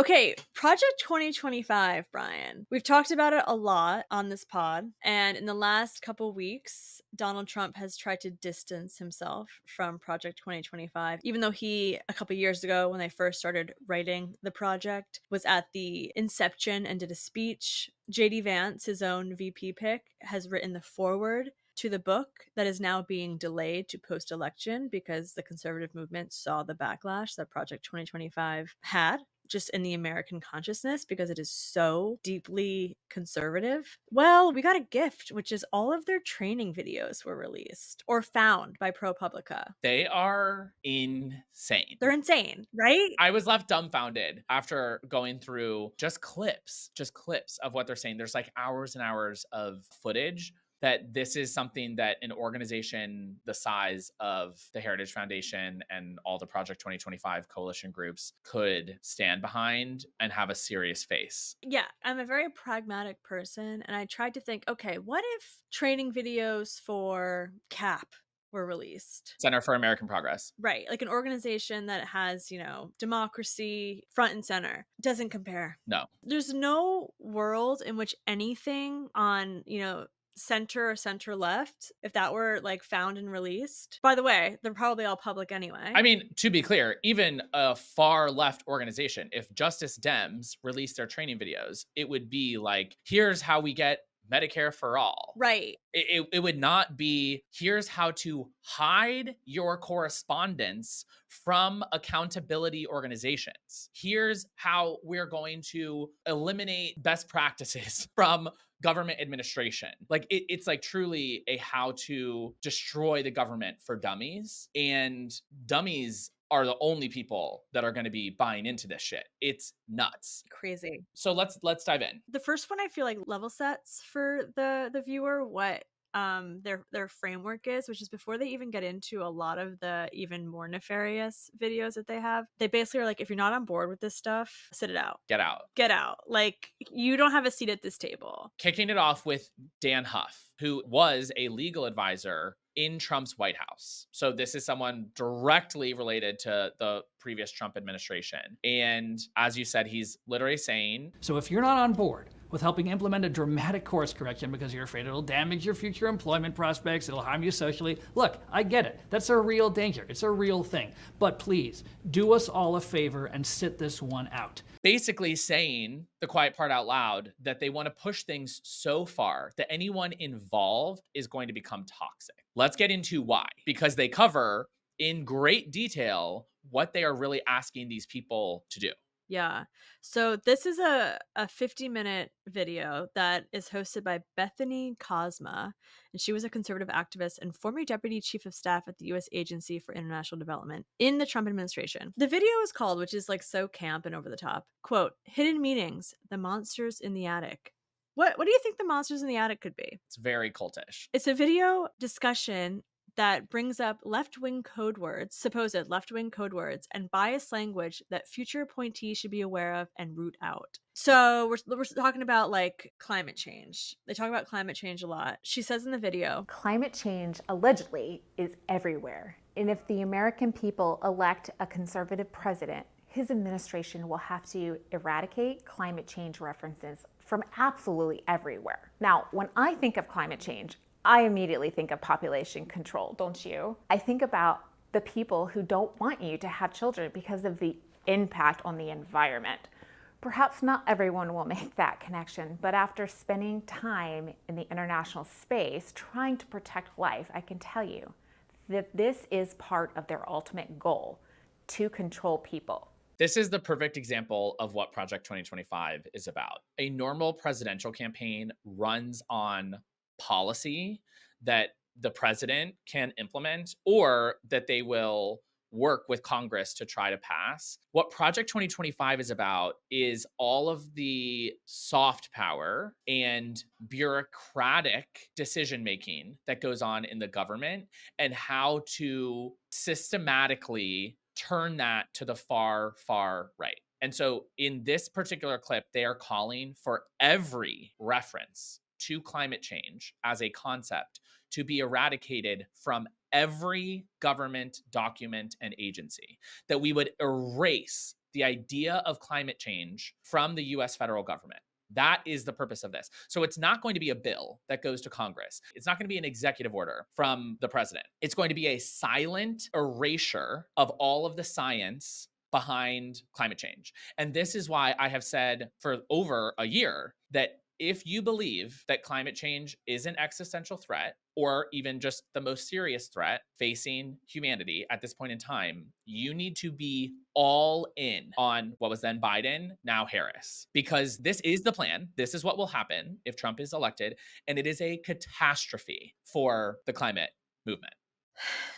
Okay, Project 2025, Brian. We've talked about it a lot on this pod, and in the last couple weeks, Donald Trump has tried to distance himself from Project 2025, even though he, a couple years ago, when they first started writing the project, was at the inception and did a speech. JD Vance, his own VP pick, has written the foreword to the book that is now being delayed to post-election because the conservative movement saw the backlash that Project 2025 had just in the American consciousness because it is so deeply conservative. Well, we got a gift, which is all of their training videos were released or found by ProPublica. They are insane. They're insane, right? I was left dumbfounded after going through just clips of what they're saying. There's like hours and hours of footage that this is something that an organization the size of the Heritage Foundation and all the Project 2025 coalition groups could stand behind and have a serious face. Yeah, I'm a very pragmatic person, and I tried to think, okay, what if training videos for CAP were released? Center for American Progress. Right, like an organization that has, democracy front and center. Doesn't compare. No. There's no world in which anything on, center or center left, if that were like found and released. By the way, they're probably all public anyway. I mean, to be clear, even a far left organization, if Justice Dems released their training videos, it would be like, here's how we get Medicare for all. Right. It would not be, here's how to hide your correspondence from accountability organizations. Here's how we're going to eliminate best practices from government administration. Like it's like truly a how to destroy the government for dummies. And dummies are the only people that are going to be buying into this shit. It's nuts. Crazy. So let's dive in. The first one I feel like level sets for the viewer what their framework is, which is before they even get into a lot of the even more nefarious videos that they have. They basically are like, if you're not on board with this stuff, sit it out. Get out. Get out. Like, you don't have a seat at this table. Kicking it off with Dan Huff, who was a legal advisor in Trump's White House. So this is someone directly related to the previous Trump administration. And as you said, he's literally saying, so if you're not on board with helping implement a dramatic course correction because you're afraid it'll damage your future employment prospects, it'll harm you socially, look, I get it. That's a real danger. It's a real thing. But please, do us all a favor and sit this one out. Basically saying the quiet part out loud that they want to push things so far that anyone involved is going to become toxic. Let's get into why. Because they cover in great detail what they are really asking these people to do. Yeah. So this is a 50-minute video that is hosted by Bethany Cosma, and she was a conservative activist and former deputy chief of staff at the U.S. Agency for International Development in the Trump administration. The video is called, which is like so camp and over the top, quote, "Hidden Meetings, the Monsters in the Attic." What do you think the monsters in the attic could be? It's very cultish. It's a video discussion that brings up left-wing code words, supposed left-wing code words, and biased language that future appointees should be aware of and root out. So we're talking about like climate change. They talk about climate change a lot. She says in the video, climate change allegedly is everywhere. And if the American people elect a conservative president, his administration will have to eradicate climate change references from absolutely everywhere. Now, when I think of climate change, I immediately think of population control, don't you? I think about the people who don't want you to have children because of the impact on the environment. Perhaps not everyone will make that connection, but after spending time in the international space trying to protect life, I can tell you that this is part of their ultimate goal, to control people. This is the perfect example of what Project 2025 is about. A normal presidential campaign runs on policy that the president can implement or that they will work with Congress to try to pass. What Project 2025 is about is all of the soft power and bureaucratic decision-making that goes on in the government and how to systematically turn that to the far, far right. And so in this particular clip, they are calling for every reference to climate change as a concept to be eradicated from every government document and agency, that we would erase the idea of climate change from the US federal government. That is the purpose of this. So it's not going to be a bill that goes to Congress. It's not going to be an executive order from the president. It's going to be a silent erasure of all of the science behind climate change. And this is why I have said for over a year that if you believe that climate change is an existential threat, or even just the most serious threat facing humanity at this point in time, you need to be all in on what was then Biden, now Harris, because this is the plan. This is what will happen if Trump is elected, and it is a catastrophe for the climate movement.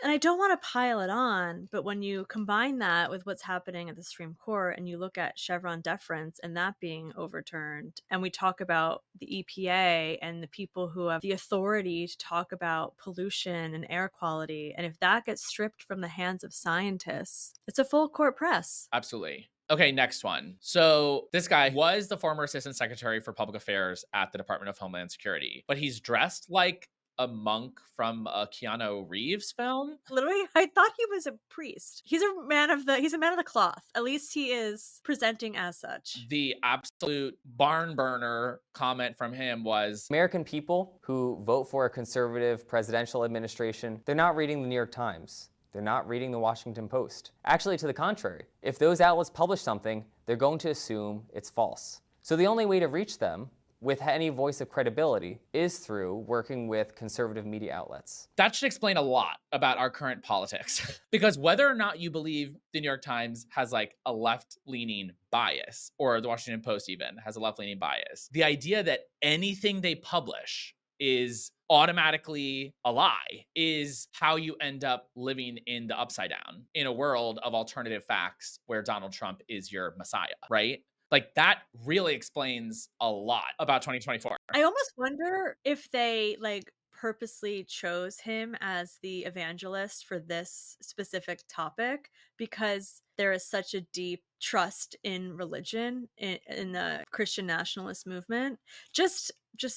And I don't want to pile it on, but when you combine that with what's happening at the Supreme Court and you look at Chevron deference and that being overturned, and we talk about the EPA and the people who have the authority to talk about pollution and air quality, and if that gets stripped from the hands of scientists, it's a full court press. Absolutely. Okay, next one. So this guy was the former assistant secretary for public affairs at the Department of Homeland Security, but he's dressed like a monk from a Keanu Reeves film. Literally, I thought he was a priest. He's a man of the cloth. At least he is presenting as such. The absolute barn burner comment from him was, American people who vote for a conservative presidential administration, they're not reading the New York Times. They're not reading the Washington Post. Actually, to the contrary, if those outlets publish something, they're going to assume it's false. So the only way to reach them with any voice of credibility is through working with conservative media outlets. That should explain a lot about our current politics. Because whether or not you believe the New York Times has like a left-leaning bias, or the Washington Post even has a left-leaning bias, the idea that anything they publish is automatically a lie is how you end up living in the upside down in a world of alternative facts where Donald Trump is your messiah, right? Like that really explains a lot about 2024. I almost wonder if they like purposely chose him as the evangelist for this specific topic because there is such a deep trust in religion in the Christian nationalist movement. Just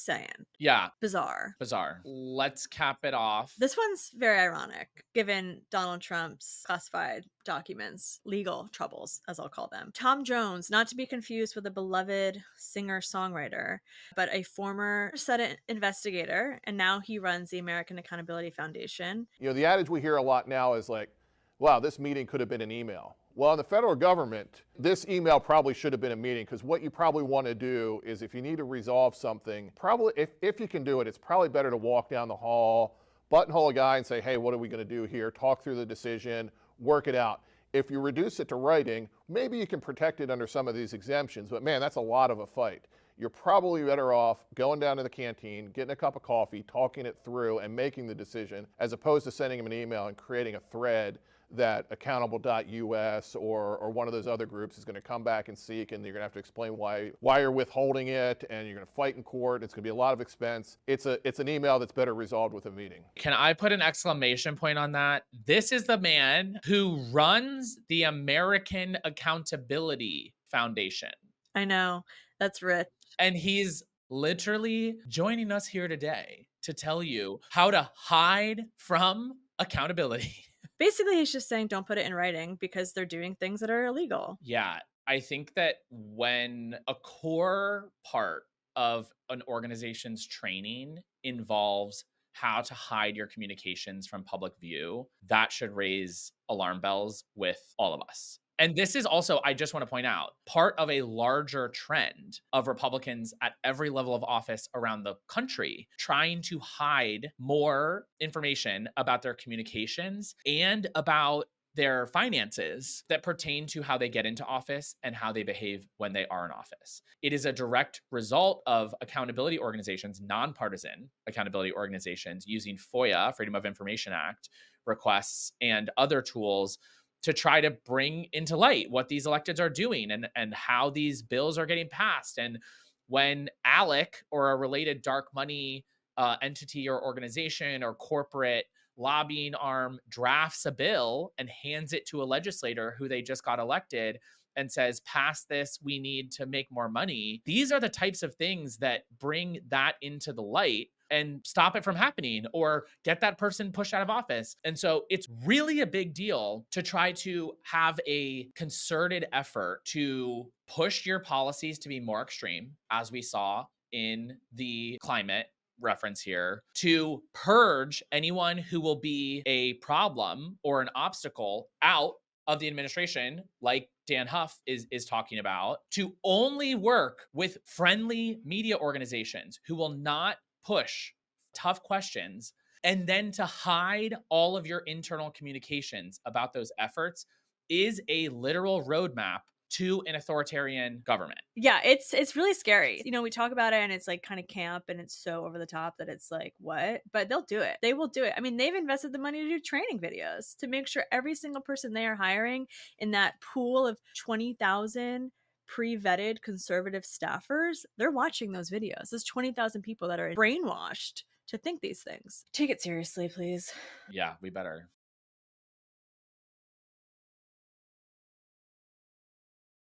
saying. Yeah. Bizarre. Let's cap it off. This one's very ironic, given Donald Trump's classified documents, legal troubles, as I'll call them. Tom Jones, not to be confused with a beloved singer-songwriter, but a former Senate investigator, and now he runs the American Accountability Foundation. You know, the adage we hear a lot now is like, wow, this meeting could have been an email. Well, in the federal government, this email probably should have been a meeting, because what you probably want to do is if you need to resolve something, probably if you can do it, it's probably better to walk down the hall, buttonhole a guy and say, hey, what are we going to do here? Talk through the decision, work it out. If you reduce it to writing, maybe you can protect it under some of these exemptions, but man, that's a lot of a fight. You're probably better off going down to the canteen, getting a cup of coffee, talking it through, and making the decision, as opposed to sending him an email and creating a thread that accountable.us or one of those other groups is going to come back and seek, and you're going to have to explain why you're withholding it, and you're going to fight in court. It's going to be a lot of expense. It's an email that's better resolved with a meeting. Can I put an exclamation point on that? This is the man who runs the American Accountability Foundation. I know, that's rich. And he's literally joining us here today to tell you how to hide from accountability. Basically, he's just saying don't put it in writing because they're doing things that are illegal. Yeah, I think that when a core part of an organization's training involves how to hide your communications from public view, that should raise alarm bells with all of us. And this is also, I just want to point out, part of a larger trend of Republicans at every level of office around the country trying to hide more information about their communications and about their finances that pertain to how they get into office and how they behave when they are in office. It is a direct result of accountability organizations, nonpartisan accountability organizations, using FOIA, Freedom of Information Act, requests and other tools to try to bring into light what these electeds are doing and how these bills are getting passed. And when ALEC or a related dark money entity or organization or corporate lobbying arm drafts a bill and hands it to a legislator who they just got elected and says, pass this, we need to make more money. These are the types of things that bring that into the light and stop it from happening or get that person pushed out of office. And so it's really a big deal to try to have a concerted effort to push your policies to be more extreme, as we saw in the climate reference here, to purge anyone who will be a problem or an obstacle out of the administration, like Dan Huff is talking about, to only work with friendly media organizations who will not push tough questions, and then to hide all of your internal communications about those efforts is a literal roadmap to an authoritarian government. Yeah, it's really scary. You know, we talk about it and it's like kind of camp and it's so over the top that it's like, what? But they'll do it. They will do it. I mean, they've invested the money to do training videos to make sure every single person they are hiring in that pool of 20,000 pre-vetted conservative staffers, they're watching those videos. There's 20,000 people that are brainwashed to think these things. Take it seriously, please. Yeah, we better.